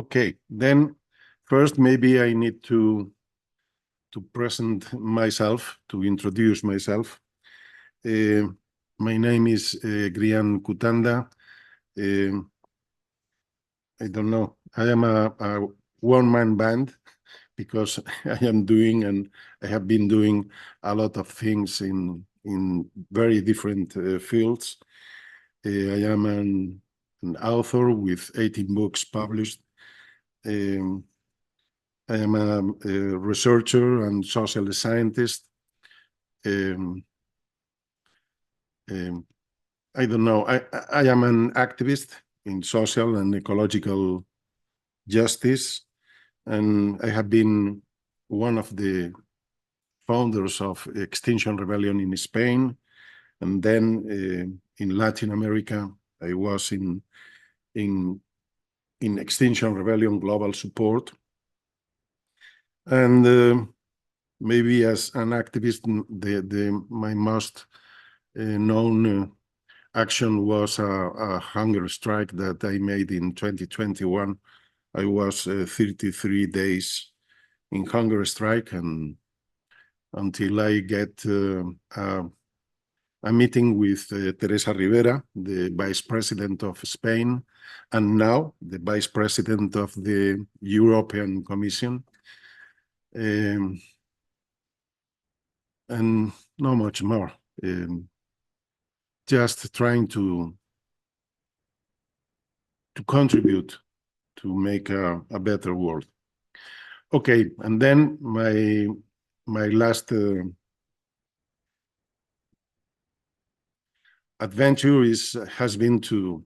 Okay, then first maybe I need to present myself, to introduce myself. My name is Grian Cutanda. I don't know. I am a one-man band because I am doing and I have been doing a lot of things in very different fields. I am an author with 18 books published. I am a researcher and social scientist. I don't know. I am an activist in social and ecological justice, and I have been one of the founders of Extinction Rebellion in Spain, and then in Latin America, I was in Extinction Rebellion Global Support. And maybe as an activist, my most known action was a hunger strike that I made in 2021. I was 33 days in hunger strike, and until I get a meeting with Teresa Rivera, the Vice President of Spain, and now the Vice President of the European Commission. And not much more. Just trying to contribute to make a better world. Okay, and then my last adventure has been to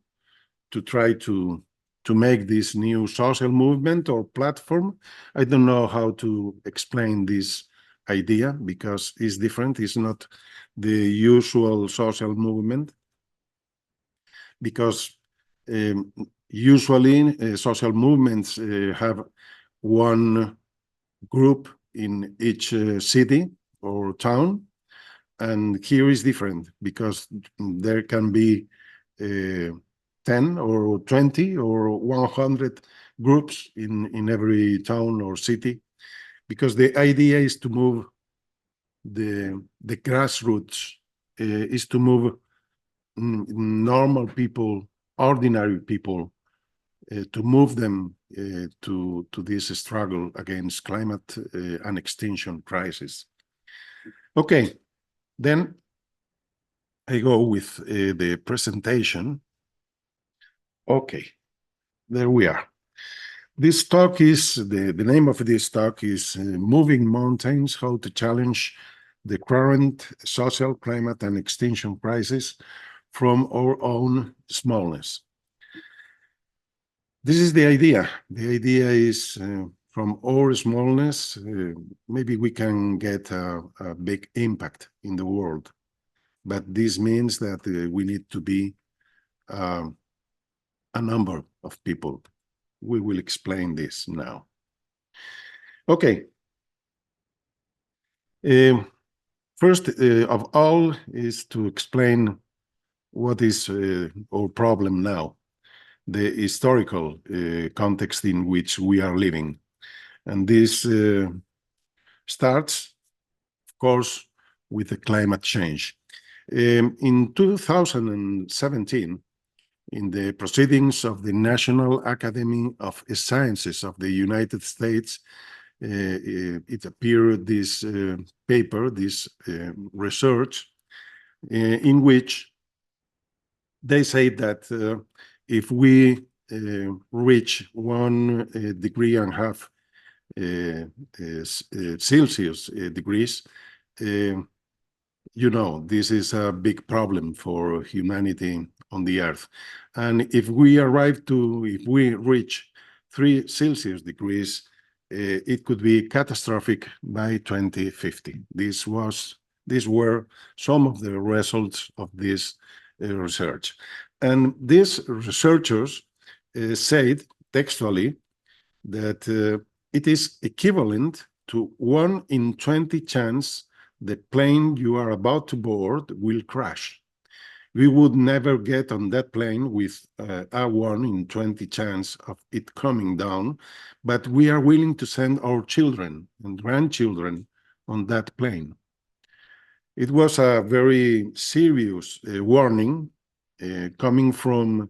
try to make this new social movement or platform. I don't know how to explain this idea because it's different. It's not the usual social movement, because usually social movements have one group in each city or town, and here is different because there can be 10 or 20 or 100 groups in every town or city, because the idea is to move the grassroots, is to move normal people, ordinary people, to move them to this struggle against climate and extinction crisis. Okay, then I go with the presentation. Okay, there we are. This talk is, the name of this talk is Moving Mountains, How to Challenge the Current Social, Climate and Extinction Crisis from Our Own Smallness. This is the idea. The idea is from our smallness, maybe we can get a big impact in the world. But this means that we need to be a number of people. We will explain this now. Okay. First of all is to explain what is our problem now, the historical context in which we are living. And this starts, of course, with the climate change. In 2017, in the proceedings of the National Academy of Sciences of the United States, it appeared this paper, this research, in which they say that if we reach 1.5 degrees Celsius degrees, you know, this is a big problem for humanity on the Earth. And if we reach 3 Celsius degrees, it could be catastrophic by 2050. These were some of the results of this research. And these researchers said textually that it is equivalent to 1 in 20 chance the plane you are about to board will crash. We would never get on that plane with a 1 in 20 chance of it coming down, but we are willing to send our children and grandchildren on that plane. It was a very serious warning coming from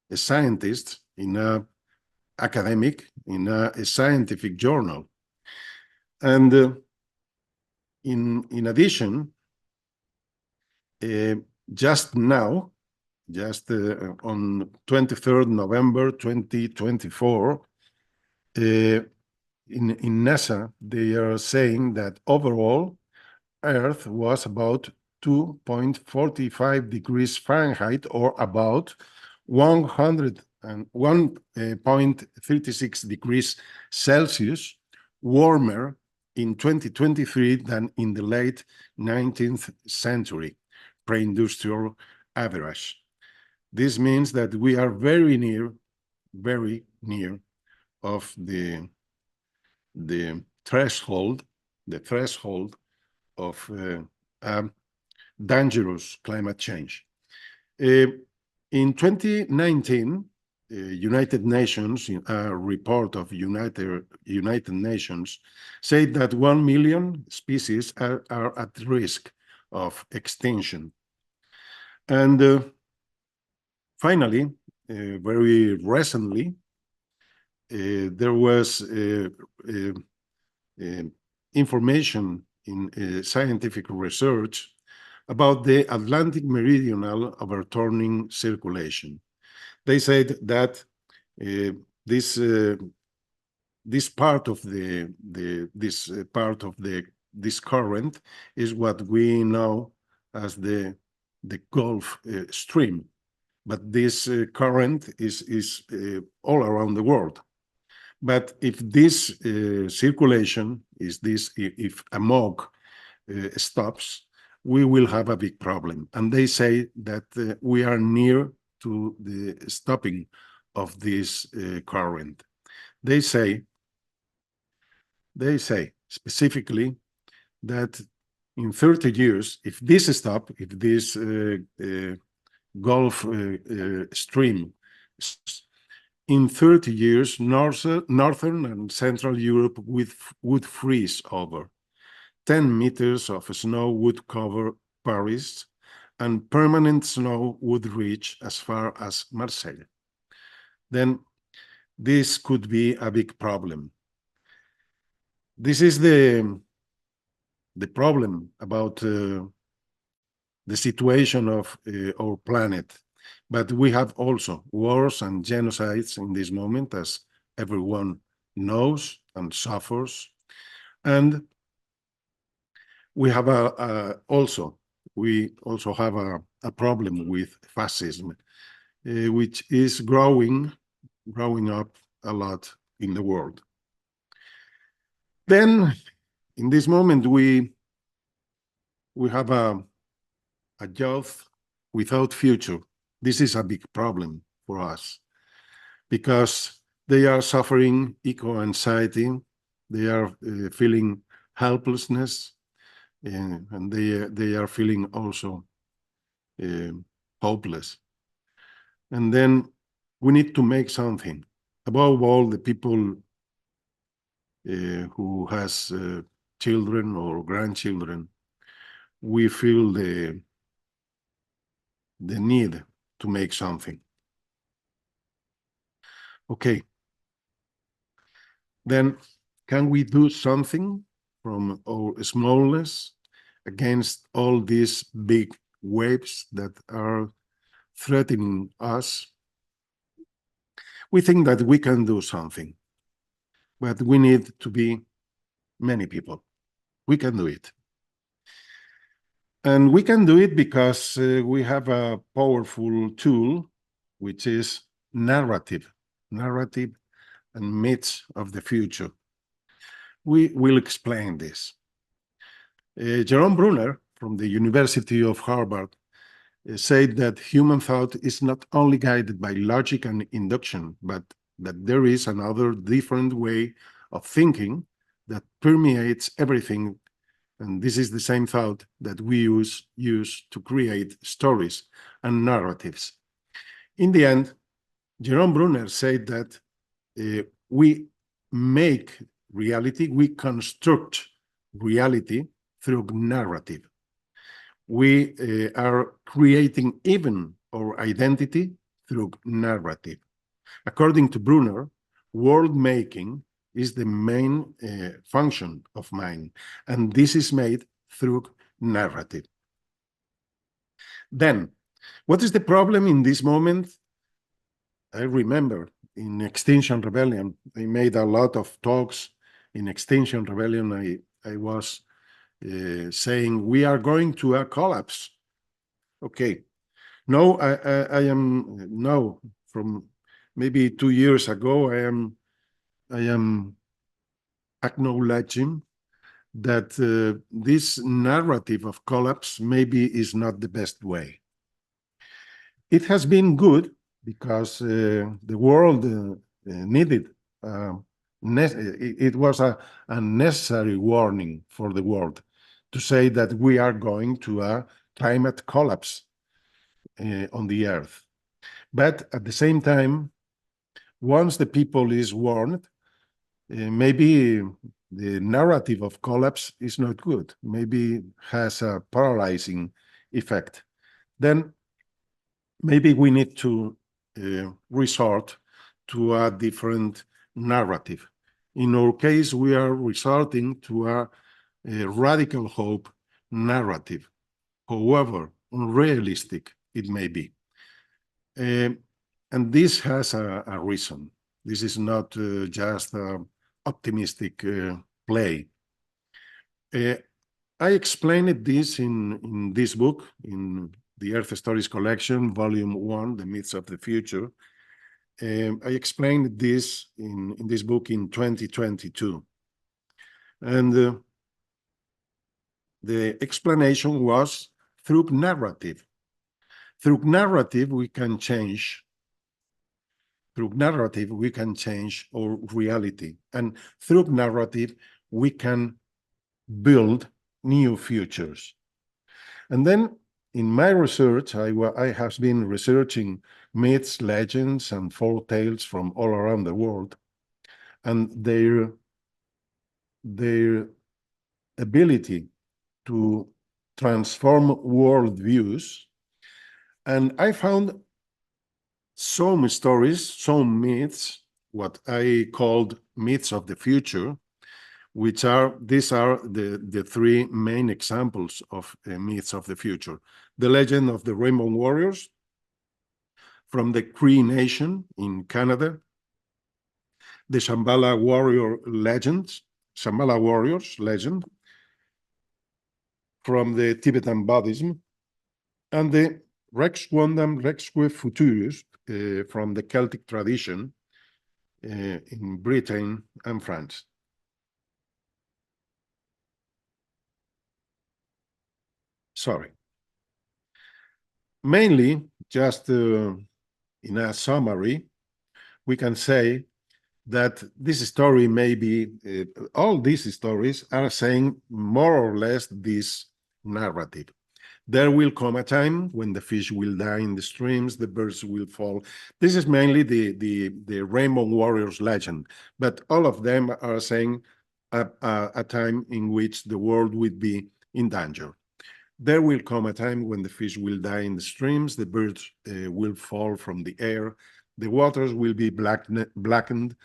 a scientist in a academic, in a scientific journal. And in addition, just now, just on 23rd November 2024, in NASA, they are saying that overall, Earth was about 2.45 degrees Fahrenheit, or about 101.36 degrees Celsius warmer in 2023 than in the late 19th century, pre-industrial average. This means that we are very near of the threshold of dangerous climate change. In 2019, United Nations, in a report of United Nations, said that 1 million species are at risk of extinction. And finally, very recently, there was information in scientific research about the Atlantic meridional overturning circulation. They said that this part of this current is what we know as the Gulf Stream, but this current is all around the world. But if this circulation if AMOG stops, we will have a big problem. And they say that we are near to the stopping of this current. They say specifically that in 30 years, if this Gulf Stream, in 30 years, Northern and Central Europe would freeze over. 10 meters of snow would cover Paris, and permanent snow would reach as far as Marseille. Then this could be a big problem. This is the problem about the situation of our planet. But we have also wars and genocides in this moment, as everyone knows and suffers. And we have also have a problem with fascism, which is growing up a lot in the world. Then, in this moment, we have a youth without future. This is a big problem for us because they are suffering eco-anxiety, they are feeling helplessness, and they are feeling also hopeless. And then we need to make something. Above all, the people who has children or grandchildren, we feel the need to make something. Okay. Then can we do something from our smallness against all these big waves that are threatening us? We think that we can do something, but we need to be many people. We can do it. And we can do it because we have a powerful tool, which is narrative and myths of the future. We will explain this. Jerome Bruner from the University of Harvard said that human thought is not only guided by logic and induction, but that there is another different way of thinking that permeates everything And this is the same thought that we use to create stories and narratives. In the end, Jerome Brunner said that we make reality, we construct reality through narrative. We are creating even our identity through narrative. According to Brunner, world making is the main function of mind, and this is made through narrative. Then, what is the problem in this moment? I remember in Extinction Rebellion, I made a lot of talks in Extinction Rebellion. I was saying we are going to a collapse. Okay, no, I am now from maybe 2 years ago. I am acknowledging that this narrative of collapse maybe is not the best way. It has been good because the world needed. It was a necessary warning for the world to say that we are going to a climate collapse on the earth. But at the same time, once the people is warned, maybe the narrative of collapse is not good. Maybe has a paralyzing effect. Then maybe we need to resort to a different narrative. In our case, we are resorting to a radical hope narrative, however unrealistic it may be. And this has a reason. This is not just an optimistic play. I explained this in this book, in the Earth Stories Collection, Volume 1, The Myths of the Future. I explained this in this book in 2022. And the explanation was through narrative. Through narrative, we can change. Through narrative, we can change our reality. And through narrative, we can build new futures. And then in my research, I have been researching myths, legends, and folk tales from all around the world, and their ability to transform worldviews. And I found some stories, some myths, what I called myths of the future, these are the three main examples of myths of the future. The legend of the Rainbow Warriors from the Cree Nation in Canada, the Shambhala Warriors legend from the Tibetan Buddhism, and the Rex Quondam Rexque Futurus from the Celtic tradition in Britain and France. Sorry. Mainly, just in a summary, we can say that this story may be, all these stories are saying more or less this narrative. There will come a time when the fish will die in the streams, the birds will fall. This is mainly the Rainbow Warriors legend, but all of them are saying a time in which the world will be in danger. There will come a time when the fish will die in the streams, the birds will fall from the air, the waters will be blackened,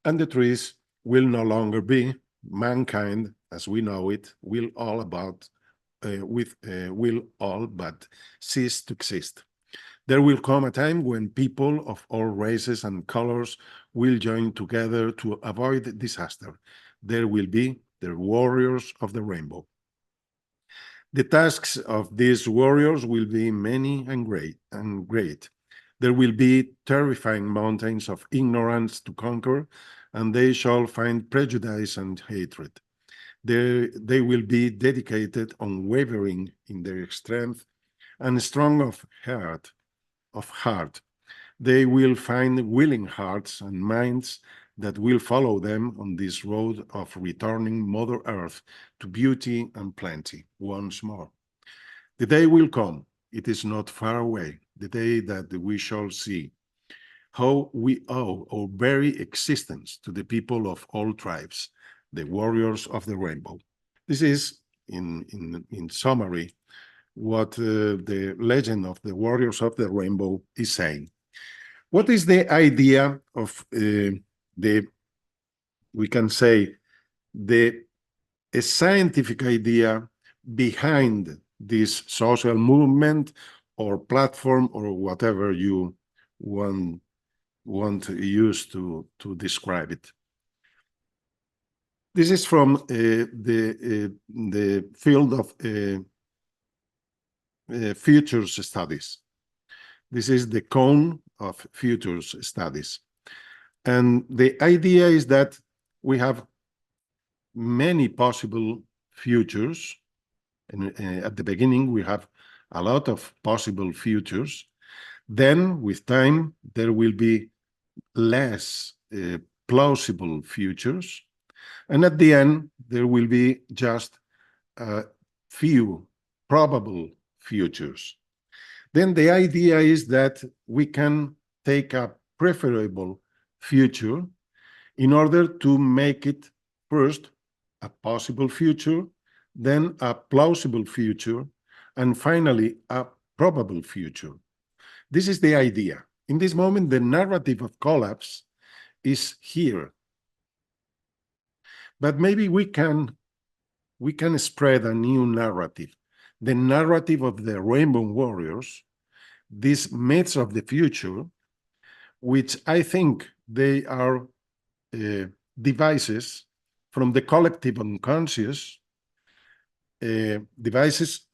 and the trees will no longer be. Mankind, as we know it, will all but cease to exist. There will come a time when people of all races and colors will join together to avoid disaster. There will be the warriors of the rainbow. The tasks of these warriors will be many and great. There will be terrifying mountains of ignorance to conquer, and they shall find prejudice and hatred. They will be dedicated, unwavering in their strength, and strong of heart. They will find willing hearts and minds, that will follow them on this road of returning Mother Earth to beauty and plenty once more. The day will come, it is not far away, the day that we shall see how we owe our very existence to the people of all tribes, the warriors of the rainbow. This is, in summary, what the legend of the warriors of the rainbow is saying. What is the idea of we can say, a scientific idea behind this social movement or platform or whatever you want to use to describe it? This is from the field of futures studies. This is the cone of futures studies. And the idea is that we have many possible futures. And at the beginning, we have a lot of possible futures. Then, with time, there will be less plausible futures. And at the end, there will be just a few probable futures. Then the idea is that we can take a preferable future in order to make it first a possible future, then a plausible future, and finally a probable future. This is the idea. In this moment, the narrative of collapse is here. But maybe we can spread a new narrative, the narrative of the Rainbow Warriors, these myths of the future, which I think they are devices from the collective unconscious, devices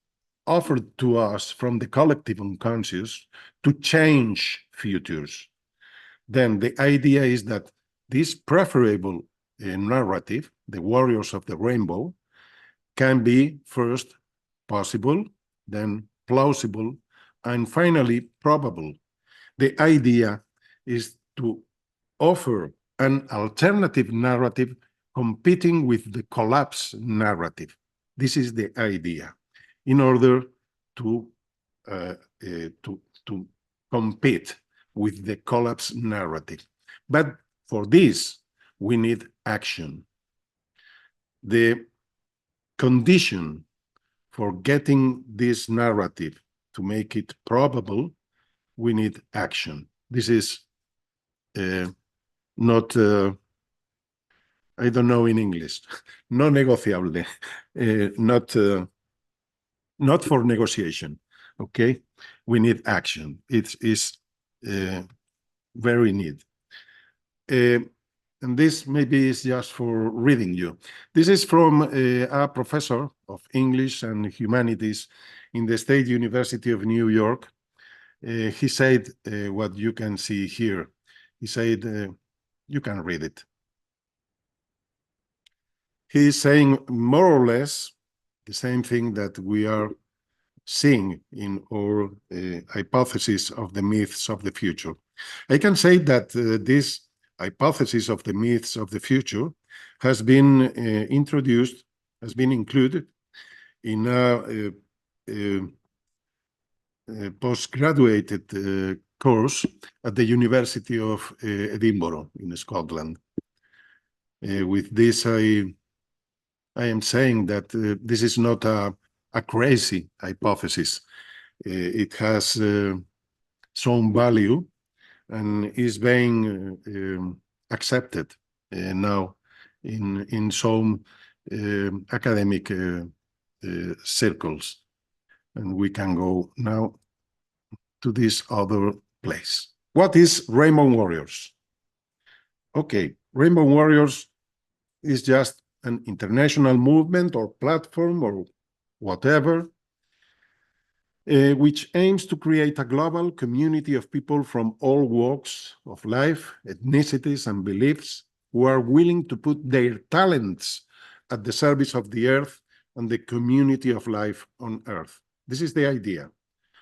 offered to us from the collective unconscious to change futures. Then the idea is that this preferable narrative, the warriors of the rainbow, can be first possible, then plausible, and finally probable. The idea is to offer an alternative narrative competing with the collapse narrative. This is the idea, in order to compete with the collapse narrative. But for this, we need action. The condition for getting this narrative to make it probable, we need action. This is not, I don't know in English, no negociable, not for negotiation, okay? We need action. It is very need. And this maybe is just for reading you. This is from a professor of English and Humanities in the State University of New York. He said what you can see here. He said, you can read it. He is saying more or less the same thing that we are seeing in our hypothesis of the myths of the future. I can say that this hypothesis of the myths of the future has been introduced, has been included in a postgraduate course at the University of Edinburgh in Scotland. With this, I am saying that this is not a crazy hypothesis. It has some value and is being accepted now in some academic circles. And we can go now to this other place. What is Rainbow Warriors? Okay, Rainbow Warriors is just an international movement or platform or whatever, which aims to create a global community of people from all walks of life, ethnicities, and beliefs who are willing to put their talents at the service of the earth and the community of life on earth. This is the idea.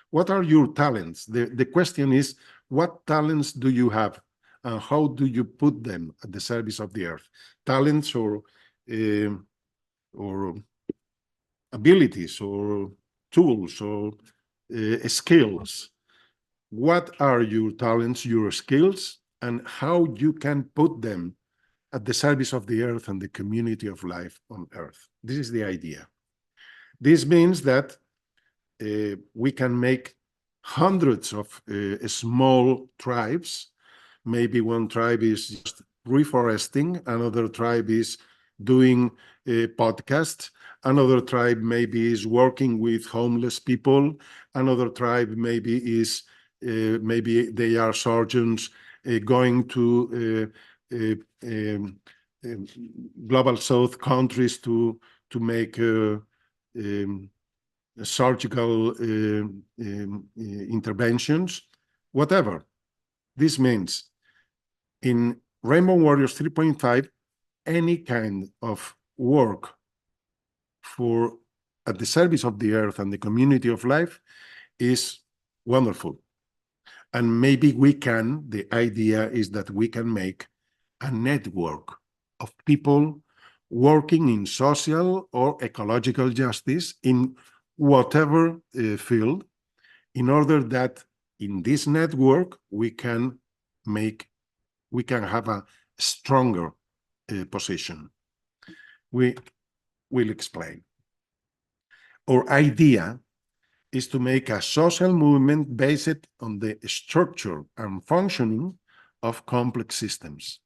What are your talents? The question is, what talents do you have and how do you put them at the service of the earth? Talents or abilities or tools or skills. What are your talents, your skills, and how you can put them at the service of the earth and the community of life on earth? This is the idea. This means that we can make hundreds of small tribes. Maybe one tribe is just reforesting, another tribe is doing a podcast, another tribe maybe is working with homeless people, another tribe maybe is maybe they are surgeons going to global south countries to make surgical interventions, whatever. This means in Rainbow Warriors 3.5, any kind of work for at the service of the earth and the community of life is wonderful. And maybe we can, the idea is that we can make a network of people working in social or ecological justice in whatever field, in order that in this network we can have a stronger position. We will explain. Our idea is to make a social movement based on the structure and functioning of complex systems.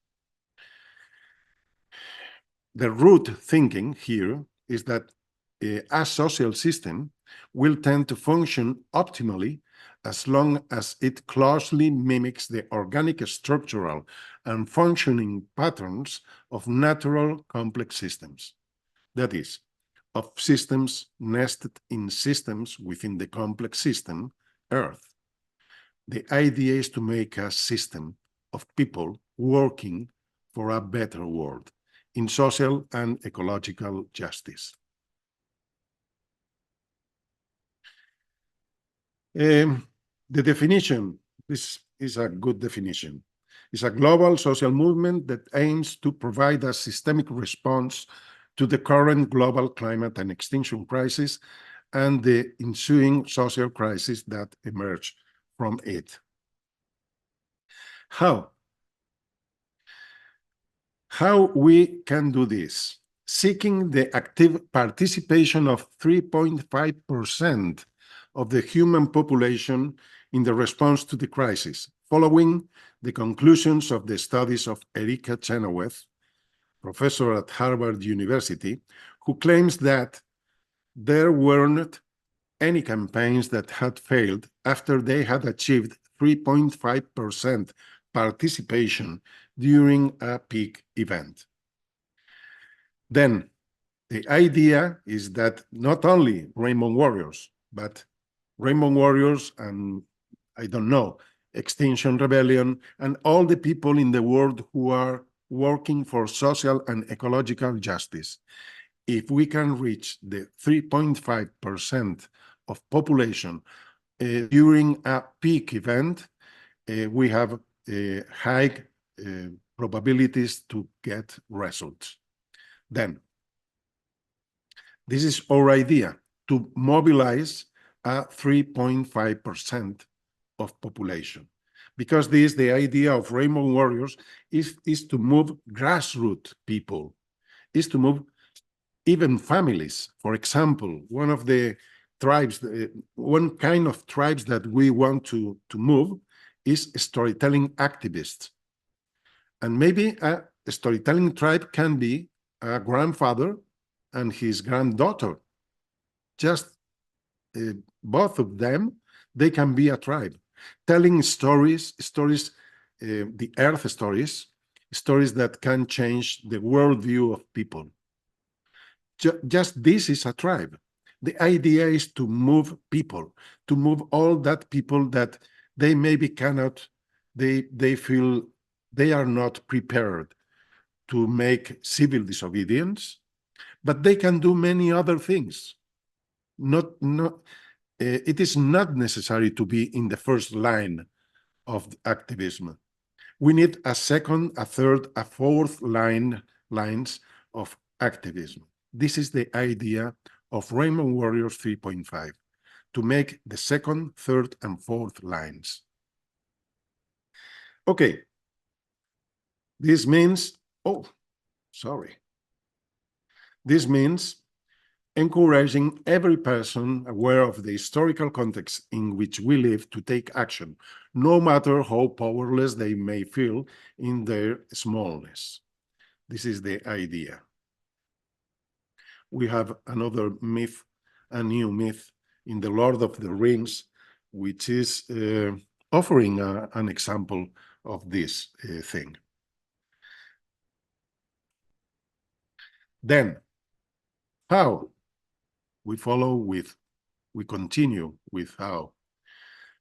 The root thinking here is that a social system will tend to function optimally as long as it closely mimics the organic, structural, and functioning patterns of natural complex systems. That is, of systems nested in systems within the complex system, Earth. The idea is to make a system of people working for a better world in social and ecological justice. The definition, this is a good definition. It's a global social movement that aims to provide a systemic response to the current global climate and extinction crisis and the ensuing social crisis that emerge from it. How we can do this? Seeking the active participation of 3.5% of the human population in the response to the crisis, following the conclusions of the studies of Erika Chenoweth, professor at Harvard University, who claims that there weren't any campaigns that had failed after they had achieved 3.5% participation during a peak event. Then the idea is that not only Rainbow Warriors, but Rainbow Warriors and, I don't know, Extinction Rebellion, and all the people in the world who are working for social and ecological justice, if we can reach the 3.5% of population during a peak event, we have high probabilities to get results. Then, this is our idea, to mobilize a 3.5% of population. Because this, the idea of Rainbow Warriors is to move grassroots people, is to move even families. For example, one of the tribes, one kind of tribes that we want to move is storytelling activists. And maybe a storytelling tribe can be a grandfather and his granddaughter. Just both of them, they can be a tribe, telling stories, the earth stories that can change the worldview of people. Just this is a tribe. The idea is to move people, to move all that people that they maybe cannot, they feel they are not prepared to make civil disobedience, but they can do many other things. It is not necessary to be in the first line of activism, We need a second, a third, a fourth lines of activism. This is the idea of Rainbow Warriors 3.5, to make the second, third, and fourth lines. Okay. This means, This means encouraging every person aware of the historical context in which we live to take action, no matter how powerless they may feel in their smallness. This is the idea. We have another myth, a new myth in the Lord of the Rings, which is offering an example of this thing. Then, how? We continue with how.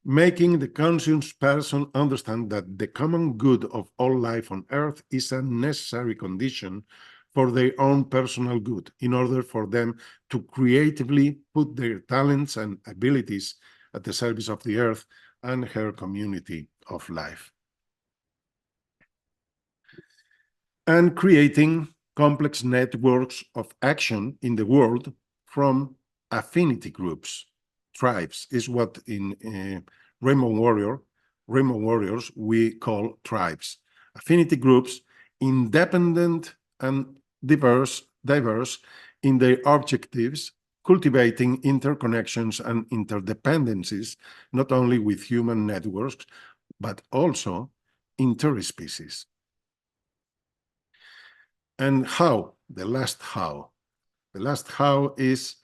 Making the conscious person understand that the common good of all life on Earth is a necessary condition for their own personal good, in order for them to creatively put their talents and abilities at the service of the Earth and her community of life. And creating complex networks of action in the world from affinity groups. Tribes is what in Rainbow Warriors we call tribes. Affinity groups, independent and diverse in their objectives, cultivating interconnections and interdependencies, not only with human networks, but also interspecies. And how? The last how. The last how is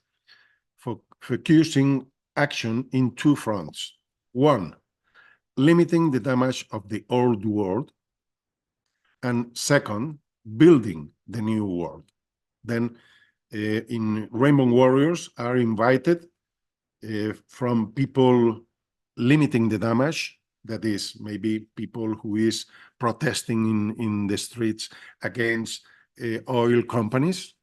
focusing action in two fronts. One, limiting the damage of the old world. And second, building the new world. Then in Rainbow Warriors are invited from people limiting the damage, that is maybe people who is protesting in the streets against oil companies,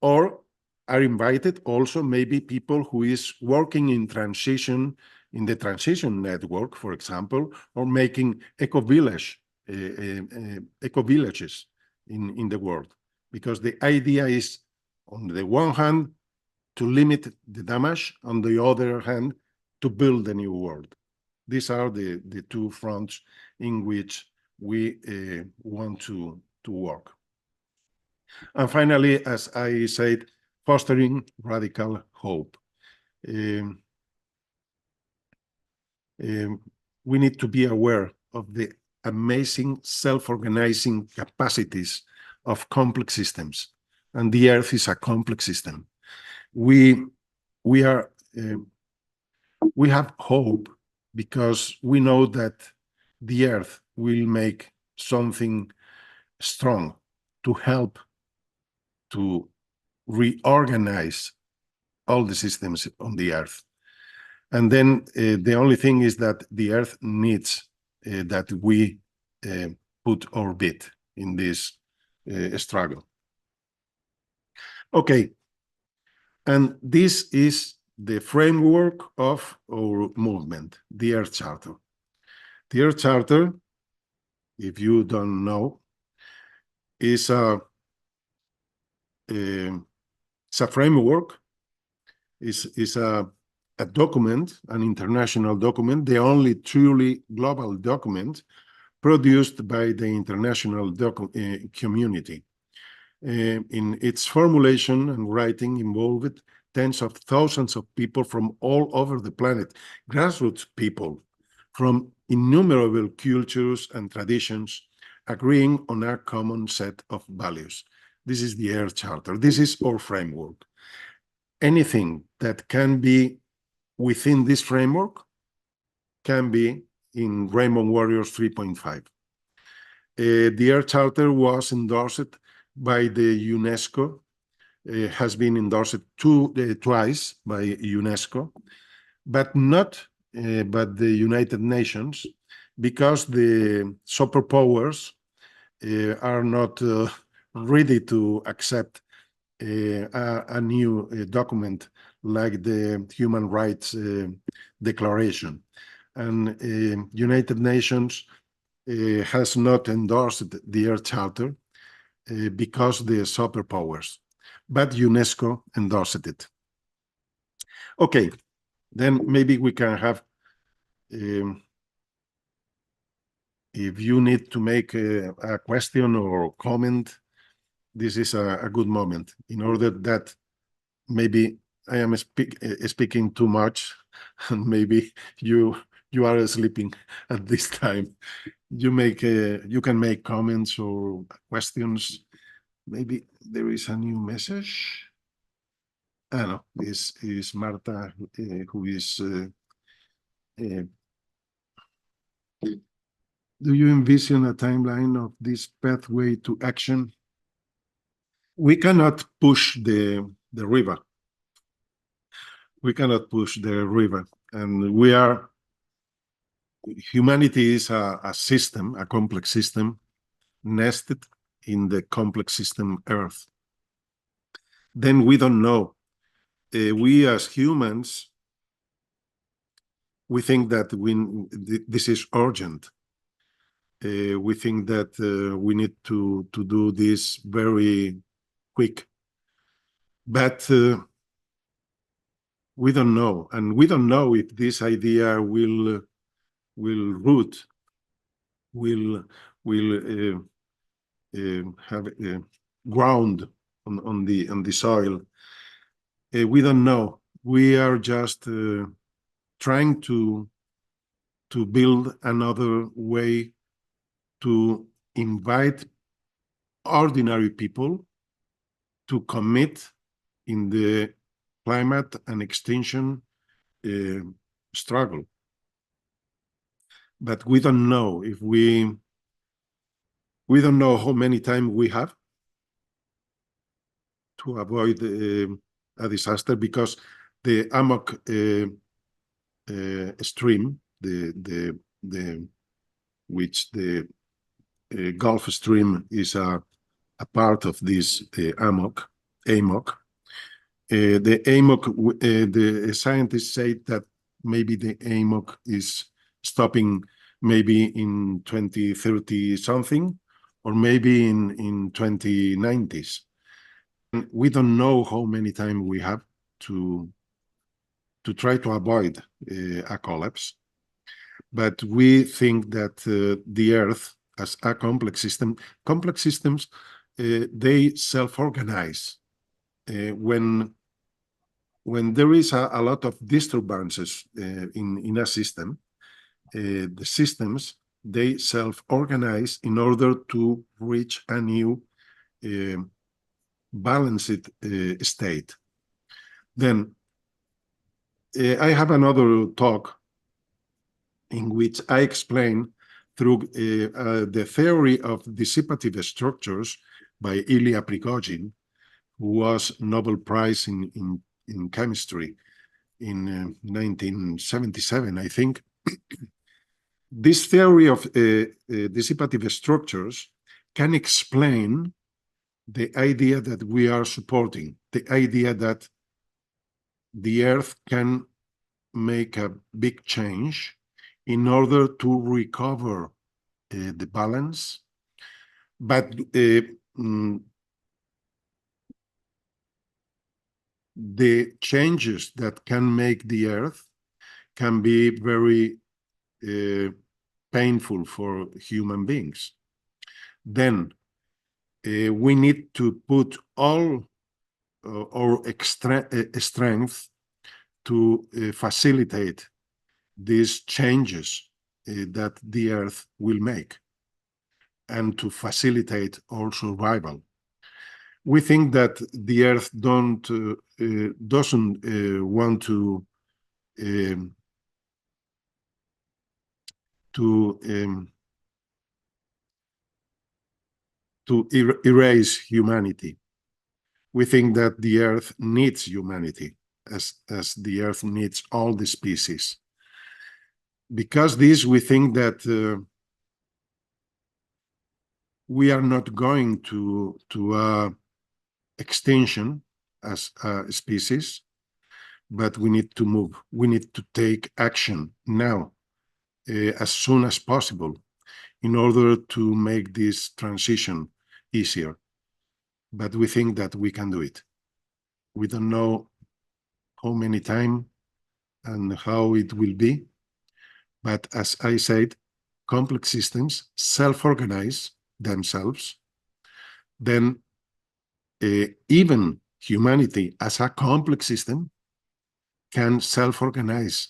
or are invited also maybe people who is working in transition, in the transition network, for example, or making eco-villages in the world. Because the idea is, on the one hand, to limit the damage, on the other hand, to build a new world. These are the two fronts in which we want to work. And finally, as I said, fostering radical hope. We need to be aware of the amazing self-organizing capacities of complex systems. And the Earth is a complex system. We have hope because we know that the Earth will make something strong to help to reorganize all the systems on the Earth. And then the only thing is that the Earth needs that we put our bit in this struggle. Okay, and this is the framework of our movement, the Earth Charter. The Earth Charter, if you don't know, is a framework, is a document, an international document, the only truly global document produced by the international community. In its formulation and writing involved tens of thousands of people from all over the planet, grassroots people from innumerable cultures and traditions, agreeing on a common set of values. This is the Earth Charter. This is our framework. Anything that can be within this framework can be in Rainbow Warriors 3.5. The Earth Charter was endorsed by the UNESCO, has been endorsed twice by UNESCO, but not but the United Nations, because the superpowers are not ready to accept a new document like the Human Rights Declaration. And United Nations has not endorsed the Earth Charter because the superpowers, but UNESCO endorsed it. Okay, then maybe we can have, if you need to make a question or comment, this is a good moment, in order that maybe I am speaking too much, and maybe you are sleeping at this time. You can make comments or questions. Maybe there is a new message. No, this is Marta, who is. Do you envision a timeline of this pathway to action? We cannot push the river. We cannot push the river, and humanity is a system, a complex system, nested in the complex system Earth. Then we don't know. We as humans, we think that this is urgent. We think that we need to do this very quick, but we don't know, and we don't know if this idea will have ground on the soil. We don't know. We are just trying to build another way to invite ordinary people to commit in the climate and extinction struggle. But we don't know if we don't know how many time we have to avoid a disaster, because the Amok stream, which the Gulf Stream is a part of this AMOC. The AMOC, the scientists say that maybe the AMOC is stopping maybe in 2030 something, or maybe in 2090s. And we don't know how many time we have to try to avoid a collapse. But we think that the Earth, as a complex systems, they self-organize. When there is a lot of disturbances in a system, the systems, they self-organize in order to reach a new balanced state. Then I have another talk in which I explain through the theory of dissipative structures by Ilya Prigogine, who was Nobel Prize in chemistry in 1977, I think. This theory of dissipative structures can explain the idea that we are supporting, the idea that the Earth can make a big change in order to recover the balance. But the changes that can make the Earth can be very painful for human beings. Then we need to put all our strength to facilitate these changes that the Earth will make, and to facilitate our survival. We think that the Earth doesn't want to erase humanity. We think that the Earth needs humanity, as the Earth needs all the species. Because this, we think that we are not going to extinction as a species, but we need to move. We need to take action now, as soon as possible, in order to make this transition easier. But we think that we can do it. We don't know how many time and how it will be. But as I said, complex systems self-organize themselves. Then even humanity as a complex system can self-organize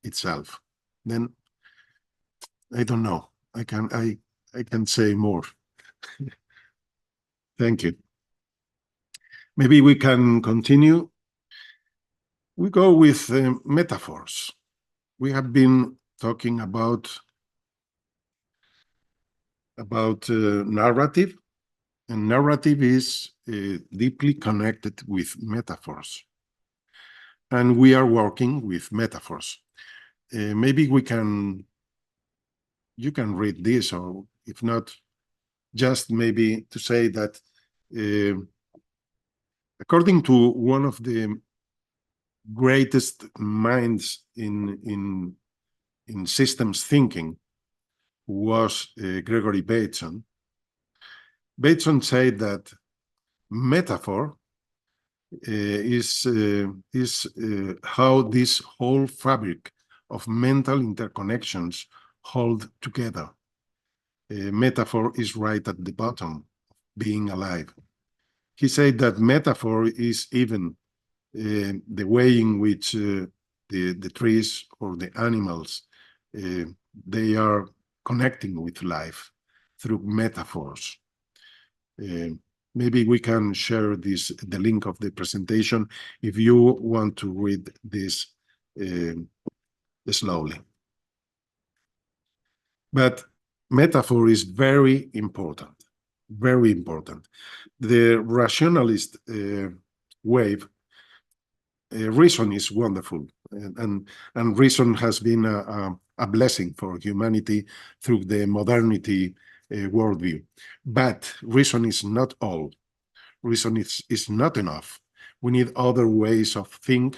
itself. Then I don't know. I can say more. Thank you. Maybe we can continue. We go with metaphors. We have been talking about narrative, and narrative is deeply connected with metaphors. And we are working with metaphors. Maybe you can read this, or if not, just maybe to say that according to one of the greatest minds in systems thinking, who was Gregory Bateson. Bateson said that metaphor is how this whole fabric of mental interconnections hold together. Metaphor is right at the bottom, being alive. He said that metaphor is even the way in which the trees or the animals, they are connecting with life through metaphors. Maybe we can share the link of the presentation if you want to read this slowly. But metaphor is very important, very important. The rationalist wave, reason is wonderful, and reason has been a blessing for humanity through the modernity worldview. But reason is not all. Reason is not enough. We need other ways of thinking,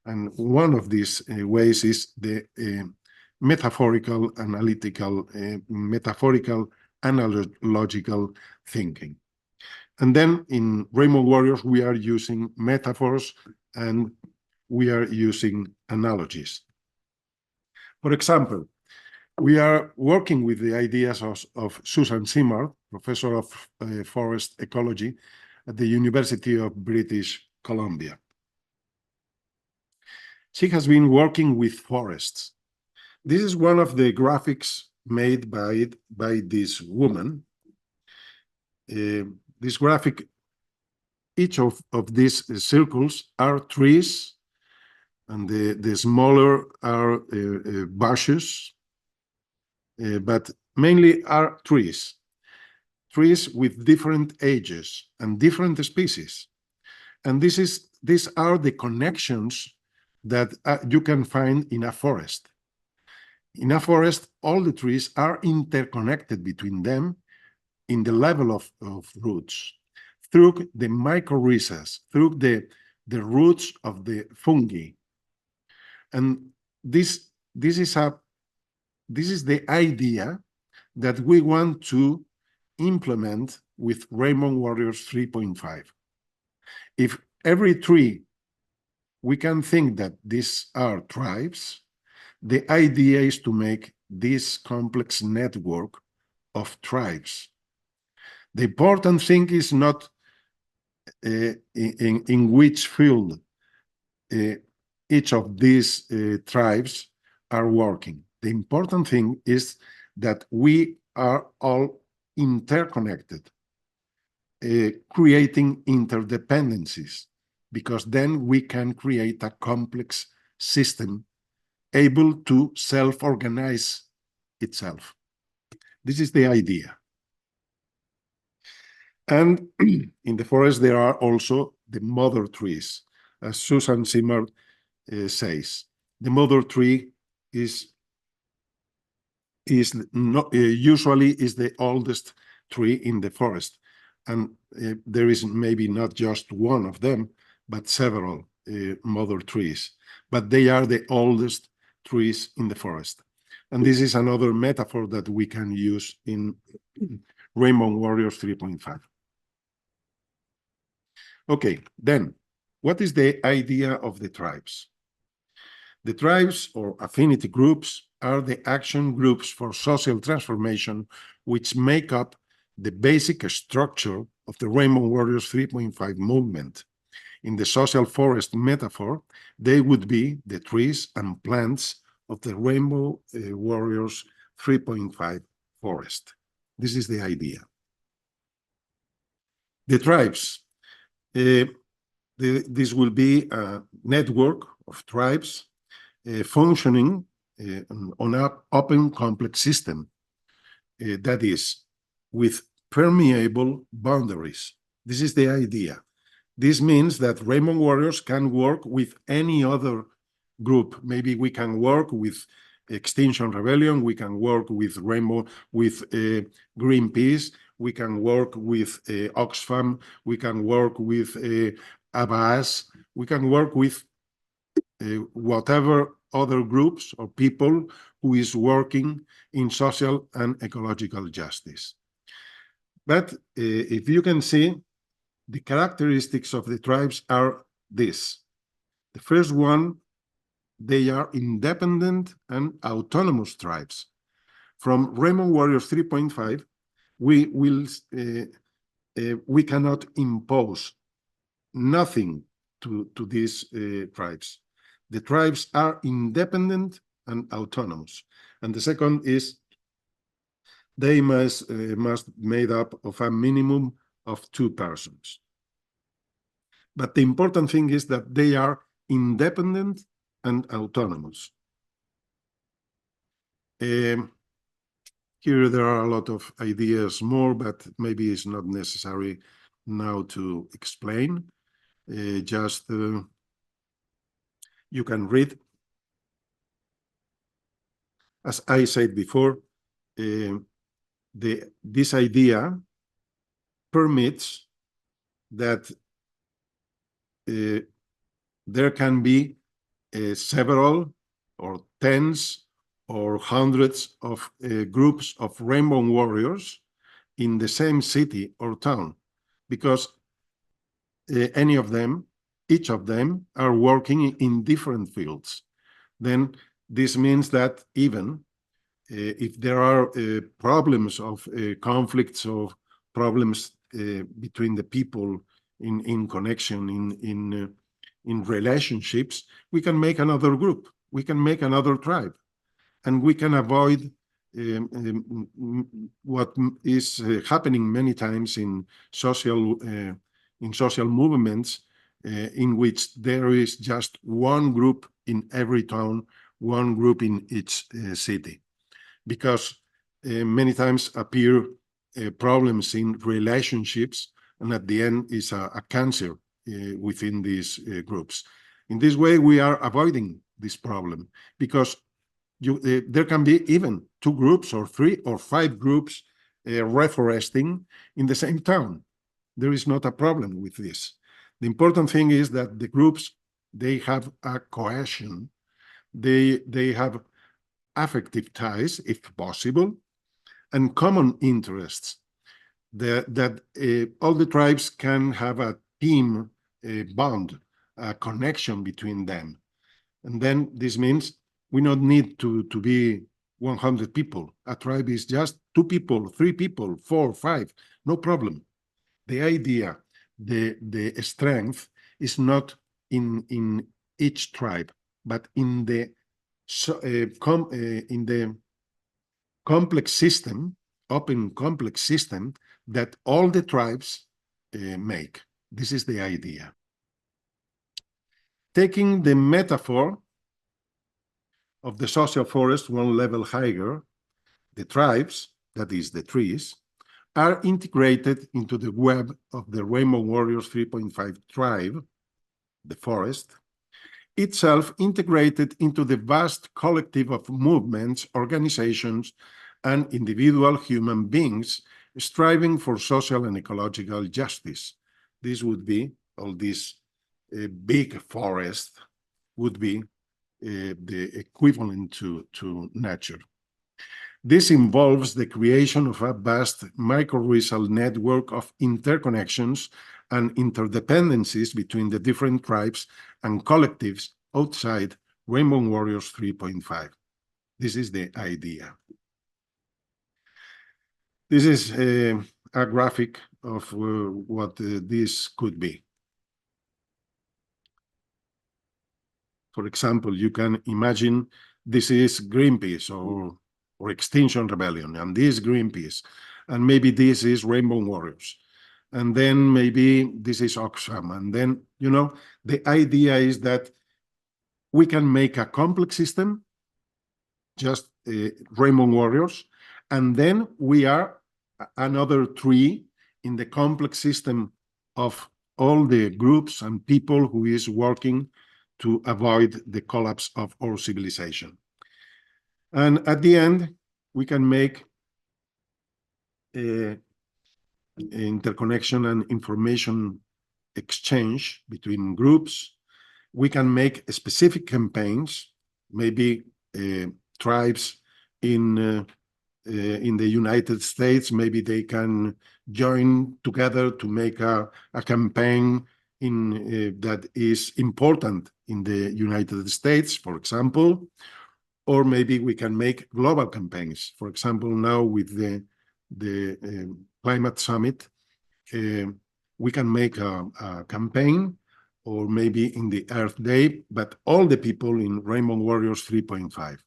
and one of these ways is the metaphorical, analytical, metaphorical, analogical thinking. And then in Rainbow Warriors, we are using metaphors and we are using analogies. For example, we are working with the ideas of Susan Simard, professor of forest ecology at the University of British Columbia. She has been working with forests. This is one of the graphics made by this woman. This graphic, each of these circles are trees, and the smaller are bushes, but mainly are trees with different ages and different species. And these are the connections that you can find in a forest. In a forest, all the trees are interconnected between them in the level of roots, through the mycorrhizas, through the roots of the fungi. And this is the idea that we want to implement with Rainbow Warriors 3.5. If every tree, we can think that these are tribes, the idea is to make this complex network of tribes. The important thing is not in which field each of these tribes are working. The important thing is that we are all interconnected, creating interdependencies, because then we can create a complex system able to self-organize itself. This is the idea. And in the forest, there are also the mother trees. As Susan Simard says, the mother tree is not, usually is the oldest tree in the forest. And there is maybe not just one of them, but several mother trees. But they are the oldest trees in the forest. And this is another metaphor that we can use in Rainbow Warriors 3.5. Okay, then, what is the idea of the tribes? The tribes or affinity groups are the action groups for social transformation which make up the basic structure of the Rainbow Warriors 3.5 movement. In the social forest metaphor, they would be the trees and plants of the Rainbow Warriors 3.5 forest. This is the idea. The tribes. This will be a network of tribes functioning on an open complex system, that is, with permeable boundaries. This is the idea. This means that Rainbow Warriors can work with any other group. Maybe we can work with Extinction Rebellion, we can work with Greenpeace, we can work with Oxfam, we can work with Abbas, we can work with whatever other groups or people who is working in social and ecological justice. But if you can see, the characteristics of the tribes are this. The first one, they are independent and autonomous tribes. From Rainbow Warriors 3.5, we cannot impose nothing to these tribes. The tribes are independent and autonomous. And the second is they must be made up of a minimum of 2 persons. But the important thing is that they are independent and autonomous. Here there are a lot of ideas more, but maybe it's not necessary now to explain. Just you can read. As I said before, this idea permits that there can be several or tens or hundreds of groups of Rainbow Warriors in the same city or town, because each of them are working in different fields. Then this means that even if there are problems of conflicts or problems between the people in connection, in relationships, we can make another group, we can make another tribe, and we can avoid what is happening many times in social movements, in which there is just one group in every town, one group in each city, because many times appear problems in relationships, and at the end is a cancer within these groups. In this way, we are avoiding this problem, because there can be even 2 groups or 3 or 5 groups reforesting in the same town. There is not a problem with this. The important thing is that the groups, they have a cohesion, they have affective ties, if possible, and common interests, that all the tribes can have a team bond, a connection between them. And then this means we don't need to be 100 people. A tribe is just 2 people, 3 people, 4, 5, no problem. The idea, the strength is not in each tribe, but in the complex system, open complex system that all the tribes make. This is the idea. Taking the metaphor of the social forest one level higher, the tribes, that is the trees, are integrated into the web of the Rainbow Warriors 3.5 tribe, the forest, itself integrated into the vast collective of movements, organizations, and individual human beings striving for social and ecological justice. This would be, all this big forest would be the equivalent to nature. This involves the creation of a vast mycorrhizal network of interconnections and interdependencies between the different tribes and collectives outside Rainbow Warriors 3.5. This is the idea. This is a graphic of what this could be. For example, you can imagine this is Greenpeace or Extinction Rebellion, and this Greenpeace, and maybe this is Rainbow Warriors, and then maybe this is Oxfam, and then, you know, the idea is that we can make a complex system, just Rainbow Warriors, and then we are another tree in the complex system of all the groups and people who is working to avoid the collapse of our civilization. And at the end, we can make interconnection and information exchange between groups. We can make specific campaigns, maybe tribes in the United States, maybe they can join together to make a campaign that is important in the United States, for example, or maybe we can make global campaigns. For example, now with the climate summit, we can make a campaign, or maybe in the Earth Day, but all the people in Rainbow Warriors 3.5.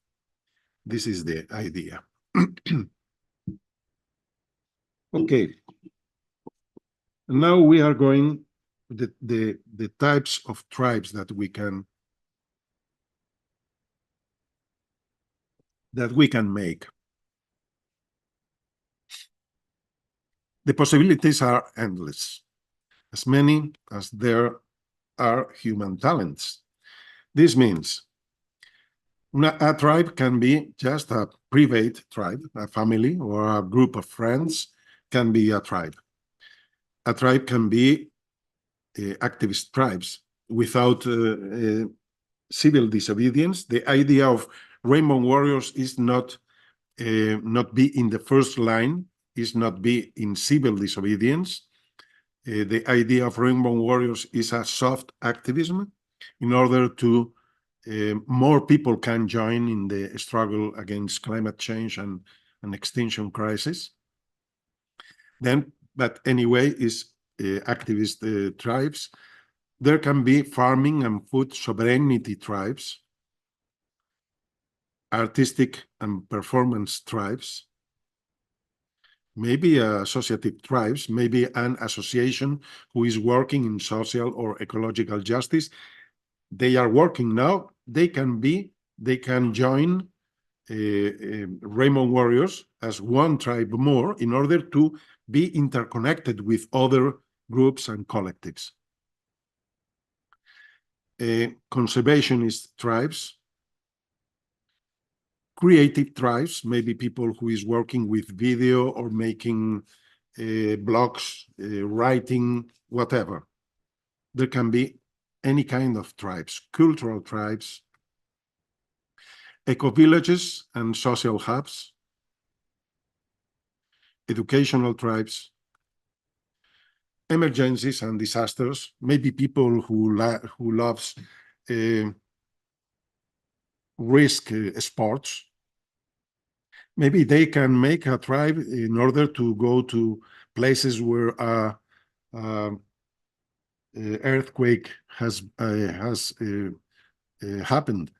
This is the idea. Okay. Now we are going the types of tribes that we can make. The possibilities are endless, as many as there are human talents. This means a tribe can be just a private tribe, a family or a group of friends can be a tribe. A tribe can be activist tribes without civil disobedience. The idea of Rainbow Warriors is not be in the first line, is not be in civil disobedience. The idea of Rainbow Warriors is a soft activism in order to more people can join in the struggle against climate change and extinction crisis. Then, but anyway, is activist tribes. There can be farming and food sovereignty tribes, artistic and performance tribes, maybe associative tribes, maybe an association who is working in social or ecological justice. They are working now. They can join Rainbow Warriors as one tribe more in order to be interconnected with other groups and collectives. Conservationist tribes, creative tribes, maybe people who is working with video or making blogs, writing, whatever. There can be any kind of tribes, cultural tribes, eco-villages and social hubs, educational tribes, emergencies and disasters, maybe people who loves risk sports. Maybe they can make a tribe in order to go to places where earthquake has happened,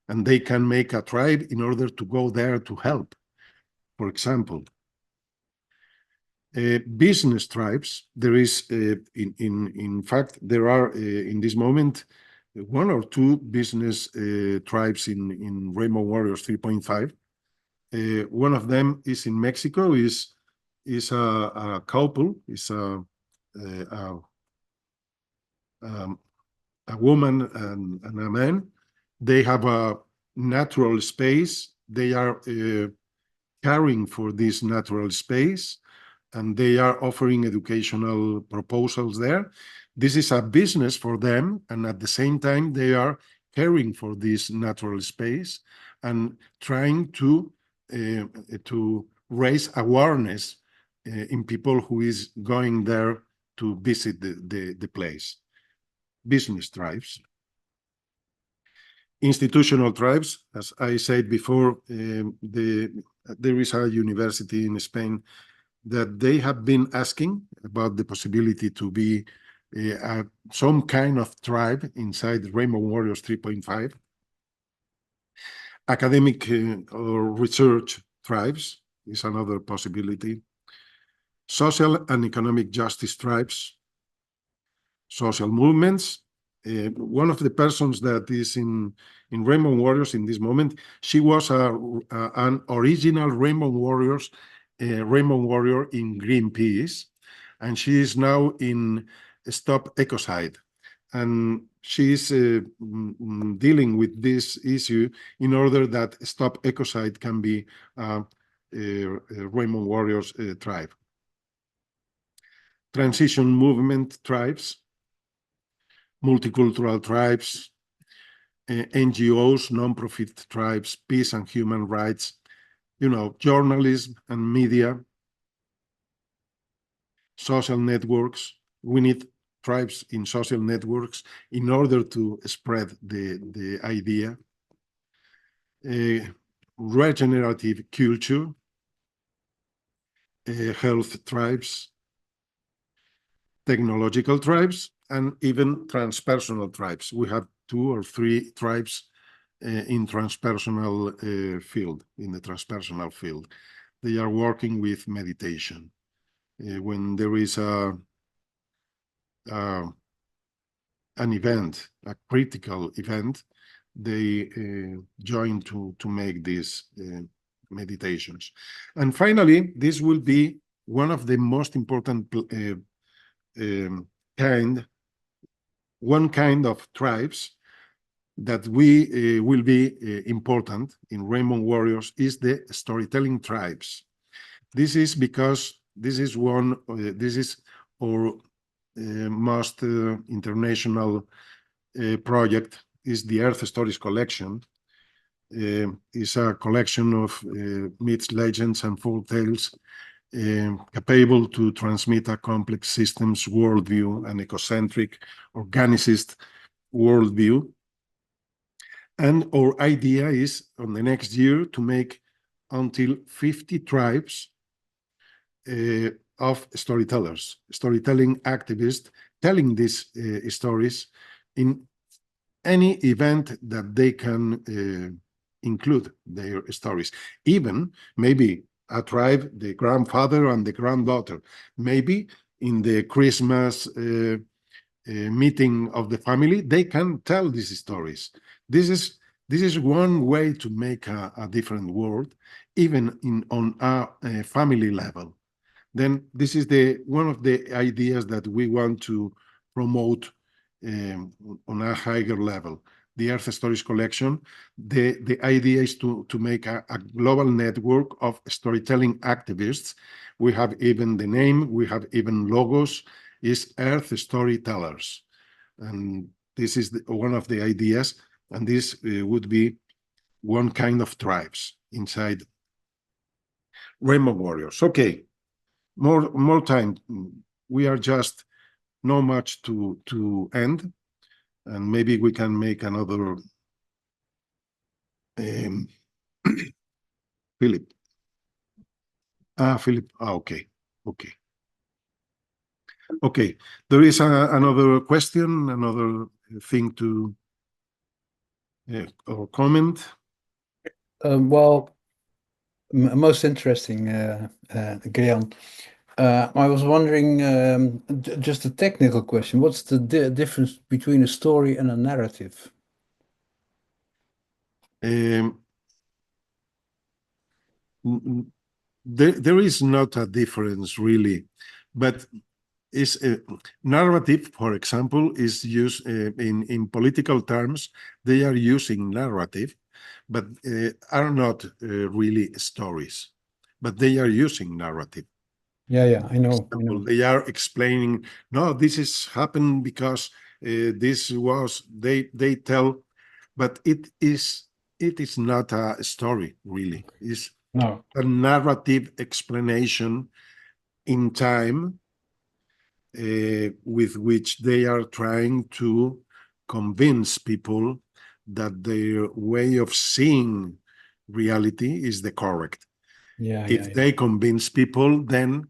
and they can make a tribe in order to go there to help, for example. Business tribes, there is, in fact, there are in this moment one or two business tribes in Rainbow Warriors 3.5. One of them is in Mexico, is a couple, is a woman and a man. They have a natural space. They are caring for this natural space, and they are offering educational proposals there. This is a business for them, and at the same time, they are caring for this natural space and trying to to raise awareness in people who is going there to visit the place. Business tribes. Institutional tribes, as I said before, there is a university in Spain that they have been asking about the possibility to be some kind of tribe inside Rainbow Warriors 3.5. Academic or research tribes is another possibility. Social and economic justice tribes. Social movements. One of the persons that is in Rainbow Warriors in this moment, she was an original Rainbow Warrior in Greenpeace, and she is now in Stop Ecocide. And she's dealing with this issue in order that Stop Ecocide can be a Rainbow Warriors tribe. Transition movement tribes, multicultural tribes, NGOs, non-profit tribes, peace and human rights, journalism and media, social networks. We need tribes in social networks in order to spread the idea. Regenerative culture, health tribes, technological tribes, and even transpersonal tribes. We have 2 or 3 tribes in transpersonal field, in the transpersonal field. They are working with meditation. When there is an event, a critical event, they join to make these meditations. And finally, this will be one of the most important one kind of tribes that will be important in Rainbow Warriors is the storytelling tribes. This is because this is our most international project, is the Earth Stories collection. It's a collection of myths, legends, and folk tales capable to transmit a complex systems worldview, an ecocentric, organicist worldview. And our idea is, on the next year, to make until 50 tribes of storytellers, storytelling activists, telling these stories in any event that they can include their stories. Even maybe a tribe, the grandfather and the granddaughter, maybe in the Christmas meeting of the family, they can tell these stories. This is one way to make a different world, even on a family level. Then this is one of the ideas that we want to promote on a higher level. The Earth Stories collection, the idea is to make a global network of storytelling activists. We have even the name, we have even logos, is Earth Storytellers. And this is one of the ideas, and this would be one kind of tribes inside Rainbow Warriors. Okay, more time. We are just not much to end. And maybe we can make another Philip. Philip. Okay. There is another question, another thing to or comment. Well, most interesting, Grian. I was wondering, just a technical question. What's the difference between a story and a narrative? There is not a difference really, but is narrative, for example, is used in political terms. They are using narrative, but are not really stories, but they are using narrative. Yeah, I know. They are explaining, no, this is happened because this was, they tell, but it is not a story really. No. a narrative explanation in time with which they are trying to convince people that their way of seeing reality is the correct. If they convince people, then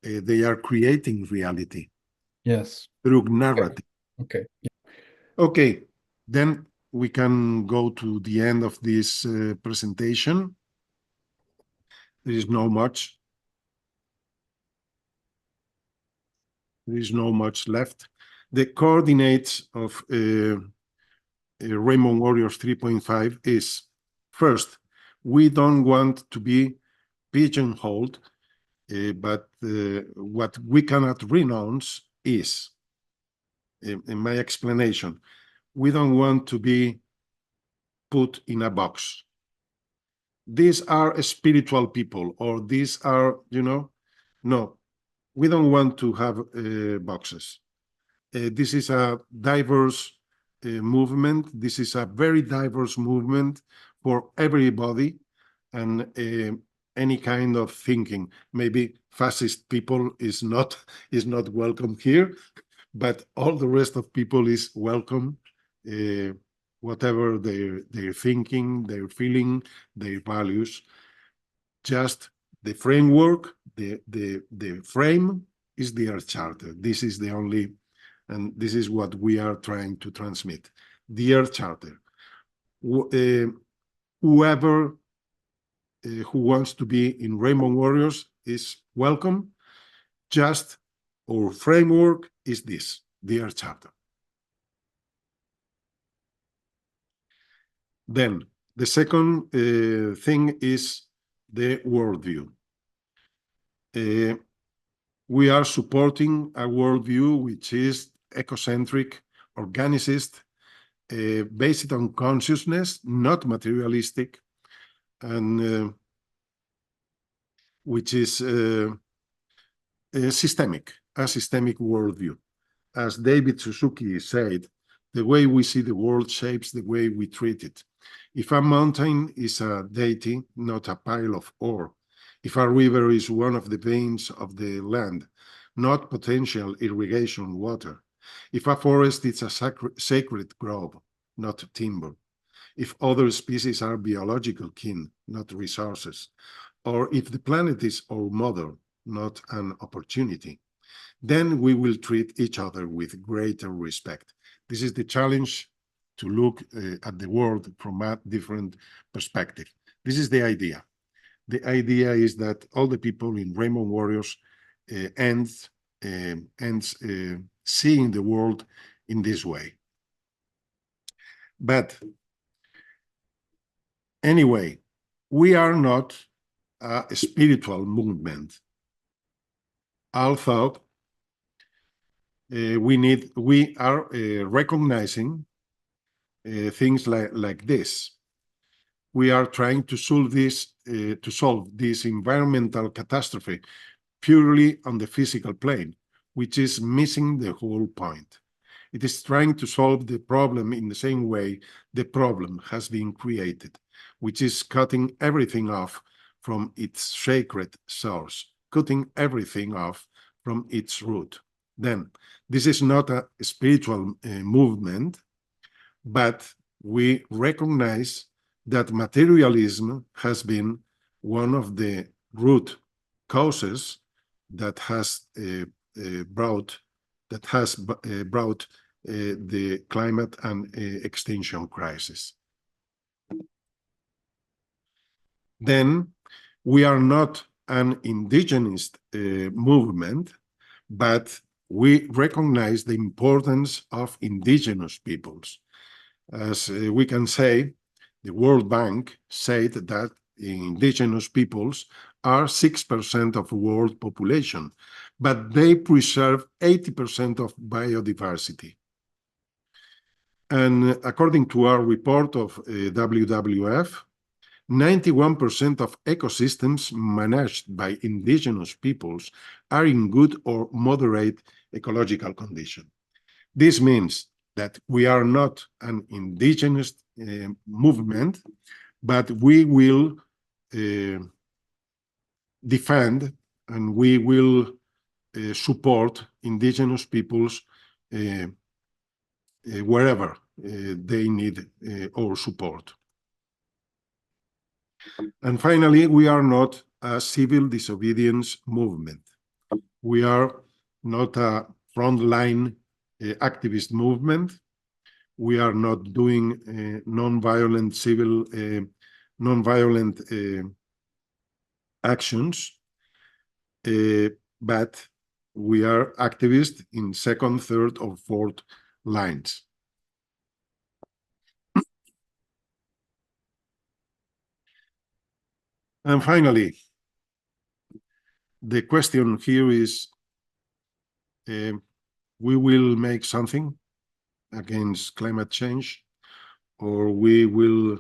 they are creating reality. Yes. Through narrative. Okay. Okay, then we can go to the end of this presentation. There is no much. There is no much left. The coordinates of Rainbow Warriors 3.5 is, first, we don't want to be pigeonholed, but what we cannot renounce is, in my explanation, we don't want to be put in a box. These are spiritual people, or these are, no, we don't want to have boxes. This is a diverse movement. This is a very diverse movement for everybody and any kind of thinking. Maybe fascist people is not welcome here, but all the rest of people is welcome. Whatever their thinking, their feeling, their values. Just the framework, the frame is the Earth Charter. This is the only, and this is what we are trying to transmit. The Earth Charter. Whoever who wants to be in Rainbow Warriors is welcome. Just our framework is this, the Earth Charter. Then the second thing is the worldview. We are supporting a worldview which is ecocentric, organicist, based on consciousness, not materialistic, and which is a systemic worldview. As David Suzuki said, the way we see the world shapes the way we treat it. If a mountain is a deity, not a pile of ore, if a river is one of the veins of the land, not potential irrigation water, if a forest is a sacred grove, not timber, if other species are biological kin, not resources, or if the planet is our mother, not an opportunity, then we will treat each other with greater respect. This is the challenge, to look at the world from a different perspective. This is the idea. The idea is that all the people in Rainbow Warriors ends seeing the world in this way. But anyway, we are not a spiritual movement. Although we are recognizing things like this. We are trying to solve this environmental catastrophe purely on the physical plane, which is missing the whole point. It is trying to solve the problem in the same way the problem has been created, which is cutting everything off from its sacred source, cutting everything off from its root. Then, this is not a spiritual movement, but we recognize that materialism has been one of the root causes that has brought the climate and extinction crisis. Then we are not an indigenous movement, but we recognize the importance of indigenous peoples. As we can say, the World Bank said that indigenous peoples are 6% of world population, but they preserve 80% of biodiversity. And according to our report of WWF, 91% of ecosystems managed by indigenous peoples are in good or moderate ecological condition. This means that we are not an indigenous movement, but we will defend and we will support indigenous peoples wherever they need our support. And finally, we are not a civil disobedience movement. We are not a frontline activist movement. We are not doing non-violent civil, non-violent actions, but we are activists in second, third, or fourth lines. And finally, the question here is, we will make something against climate change, or we will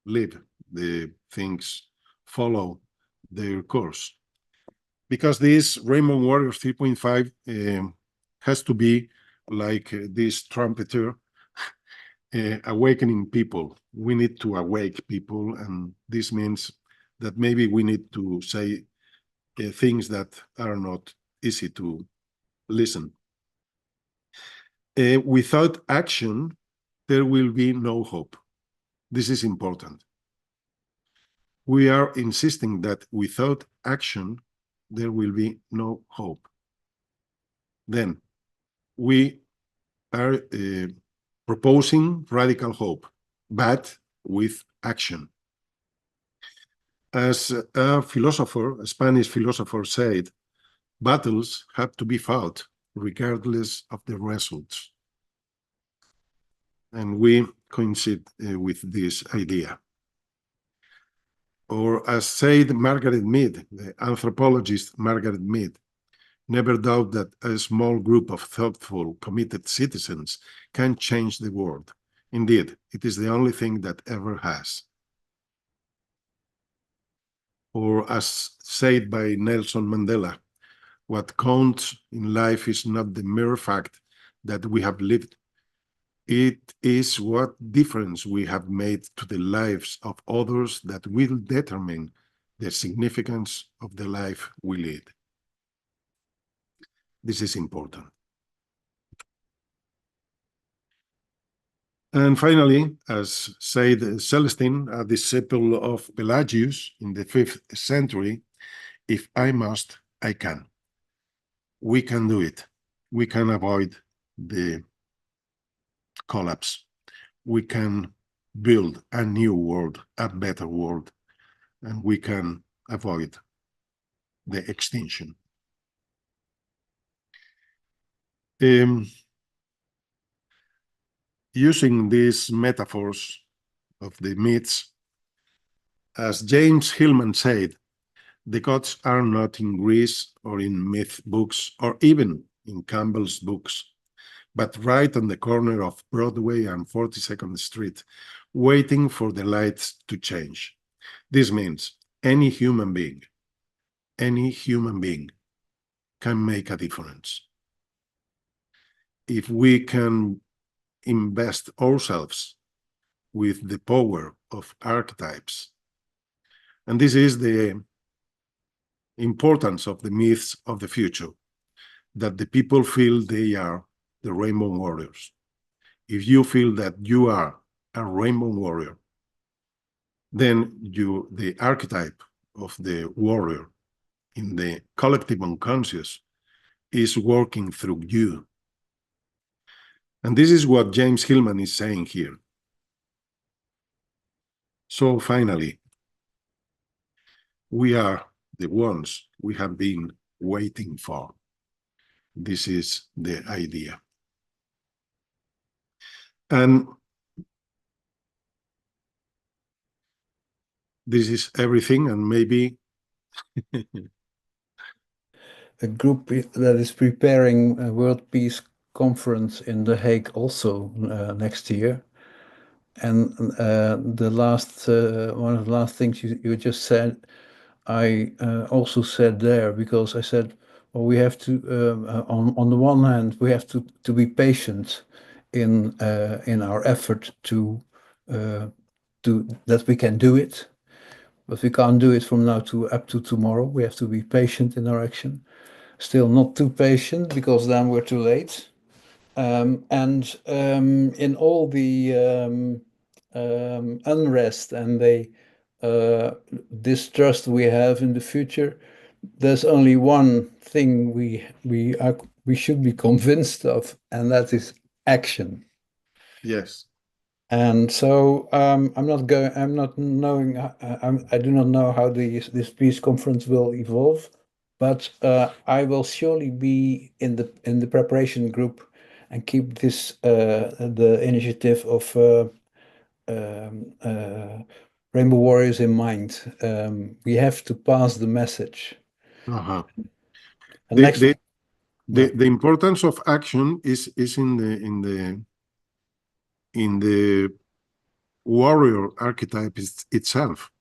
leave the things follow their course. Because this Rainbow Warriors 3.5 has to be like this trumpeter awakening people. We need to awake people, and this means that maybe we need to say things that are not easy to listen. Without action, there will be no hope. This is important. We are insisting that without action, there will be no hope. Then we are proposing radical hope, but with action. As a philosopher, a Spanish philosopher said, battles have to be fought regardless of the results. And we coincide with this idea. Or as said Margaret Mead, the anthropologist Margaret Mead, never doubt that a small group of thoughtful, committed citizens can change the world. Indeed, it is the only thing that ever has. Or as said by Nelson Mandela, what counts in life is not the mere fact that we have lived. It is what difference we have made to the lives of others that will determine the significance of the life we lead. This is important. And finally, as said Celestine, a disciple of Pelagius in the 5th century, if I must, I can. We can do it. We can avoid the collapse. We can build a new world, a better world, and we can avoid the extinction. Using these metaphors of the myths, as James Hillman said, the gods are not in Greece or in myth books or even in Campbell's books, but right on the corner of Broadway and 42nd Street, waiting for the lights to change. This means any human being can make a difference. If we can invest ourselves with the power of archetypes, and this is the importance of the myths of the future, that the people feel they are the Rainbow Warriors. If you feel that you are a Rainbow Warrior, then the archetype of the warrior in the collective unconscious is working through you. And this is what James Hillman is saying here. So finally, we are the ones we have been waiting for. This is the idea. And this is everything, and maybe a group that is preparing a World Peace Conference in The Hague also next year. And the last one of the last things you just said, I also said there, because I said, well, we have to on the one hand we have to be patient in our effort to that we can do it, but we can't do it from now to up to tomorrow. We have to be patient in our action. Still not too patient, because then we're too late. And in all the unrest and the distrust we have in the future, there's only one thing we should be convinced of, and that is action. Yes. And so I'm not going. I'm not knowing. I do not know how this peace conference will evolve, but I will surely be in the preparation group and keep this the initiative of Rainbow Warriors in mind. We have to pass the message. Uh-huh. And next, The importance of action is in the warrior archetype itself.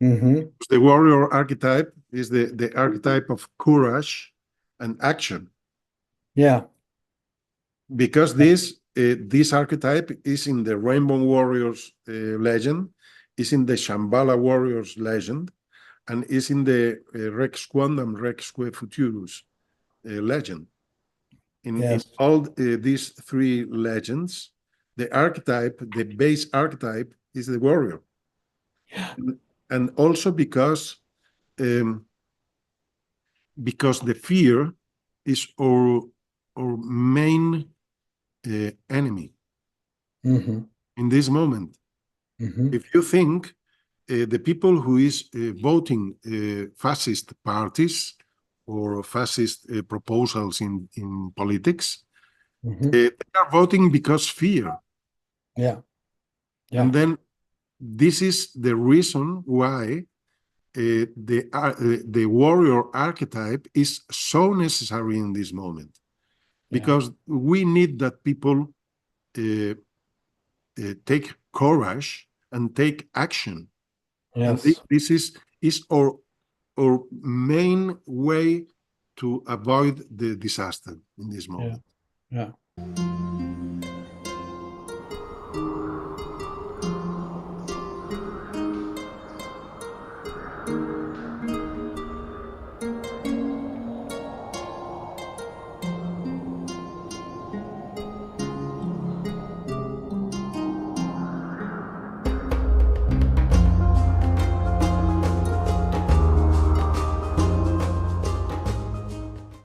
Mm-hmm. The warrior archetype is the archetype of courage and action. Yeah. Because this archetype is in the Rainbow Warriors legend, is in the Shambhala Warriors legend, and is in the Rex Quandam Rex Que Futurus legend. In all these three legends, the archetype, the base archetype, is the warrior. And also because the fear is our main enemy in this moment. If you think the people who is voting fascist parties or fascist proposals in politics, they are voting because fear. Yeah. And then this is the reason why the warrior archetype is so necessary in this moment, because we need that people take courage and take action. Yes. And this is our main way to avoid the disaster in this moment. Yeah.